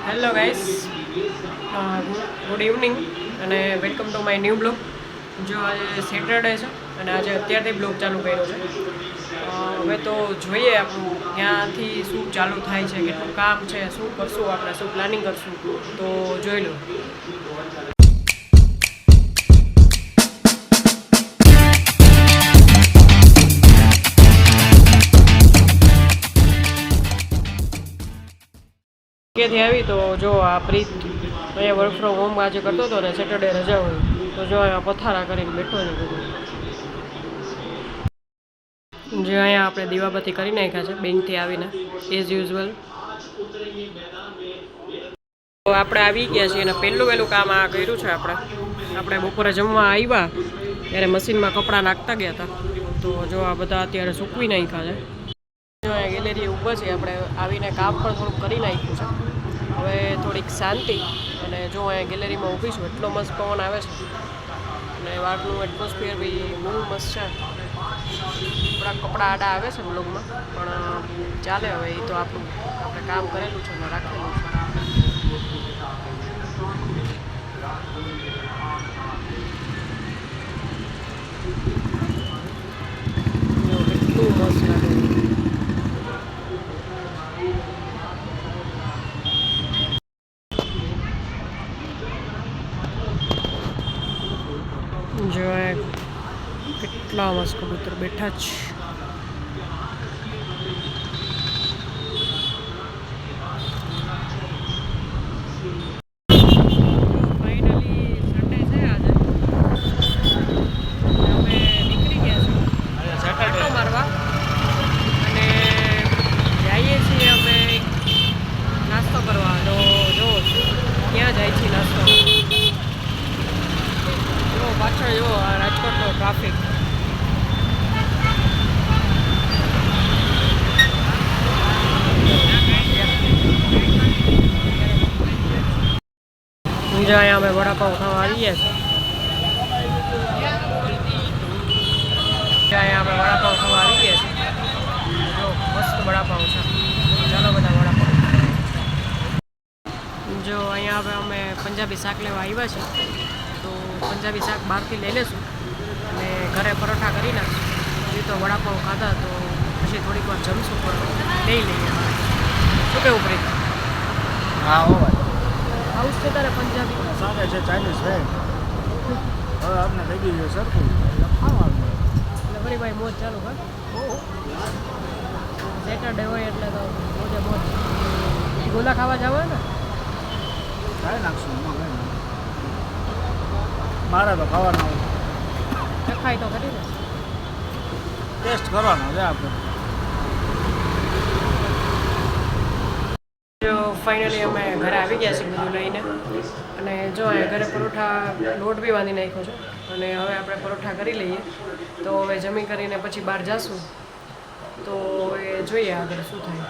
Hello guys, good evening અને welcome to my new blog. જો આજે સેટરડે છે અને આજે અત્યારથી બ્લોગ ચાલુ કર્યો છે. હવે તો જોઈએ આપણું ક્યાંથી શું ચાલુ થાય છે, કેટલું કામ છે, શું કરશું, આપણે શું પ્લાનિંગ કરશું, તો જોઈ લો. ક્યાંથી આવી તો જો આ પ્રીત અહીંયા વર્ક ફ્રોમ હોમ આજે કરતો હતો ને, સેટરડે રજા હોય તો જો અહીંયા પથારા કરીને બેઠો છે બધું. જે અહીંયા આપણે દીવાબત્તી કરી નાખ્યા છે બેંકથી આવીને એઝ યુઝ્યુઅલ. તો આપણે આવી ગયા છીએ અને પહેલું કામ આ કર્યું છે. આપણે બપોરે જમવા આવ્યા ત્યારે મશીનમાં કપડાં નાખતા ગયા હતા, તો જો આ બધા અત્યારે સૂકવી નાખ્યા છે. જો અહીંયા ગેલેરી ઊભા છે, આપણે આવીને કામ પણ થોડુંક કરી નાખ્યું છે. હવે થોડીક શાંતિ, અને જો અહીંયા ગેલેરીમાં ઊભી છું, એટલો મસ્ત પવન આવે છે અને વારનું એટમોસ્ફિયર બી બહુ મસ્ત છે. થોડાક કપડાં આડા આવે છે બ્લોગમાં, પણ ચાલે. હવે એ તો આપણે કામ કરેલું છે અને રાખેલું છે. કેટલું મસ્ત લાગે. જો કેટલા મસ્ત કબૂતર બેઠા છે. નાસ્તો કરવા તો જો ક્યાં જાય છે નાસ્તો. જો પાછળ જો આ રાજકોટનો ટ્રાફિક. જો અહીંયા અમે વડાપાઉં ખાવા આવી ગયા છીએ. અહીંયા અમે વડાપાઉં ખાવા આવી ગયા છીએ. જો મસ્ત વડાપાઉં છે. ચાલો બધા વડાપાઉં. જો અહીંયા હવે અમે પંજાબી શાક લેવા આવ્યા છે, તો પંજાબી શાક બહારથી લઈ લેશું અને ઘરે પરોઠા કરી નાખશું. હજી તો વડાપાઉં ખાધા, તો પછી થોડીક વાર જમશું, પણ લઈ લઈએ. શું કેવું પ્રીત? હા હોય હાઉસ છે તારે પંજાબી સાથે છે ચાઇનીઝ છે. હવે આપણે થઈ ગયું છે સરખું ખાવાનું એટલે ફરી ભાઈ મોજ ચાલુ કર. સેટરડે હોય એટલે તો મોજે મોજ. ગોલા ખાવા જવા ને ખાઈ નાખશું. મારે તો ખાવાના હોય, ખાઈ તો ખરી ને, ટેસ્ટ કરવાનો છે આપણે. જો ફાઇનલી અમે ઘરે આવી ગયા છીએ બધું લઈને, અને જો અહીંયા ઘરે પરોઠા લોટ બી બાંધી નાખ્યો છે, અને હવે આપણે પરોઠા કરી લઈએ. તો હવે જમી કરીને પછી બહાર જઈશું, તો હવે જોઈએ આગળ શું થાય.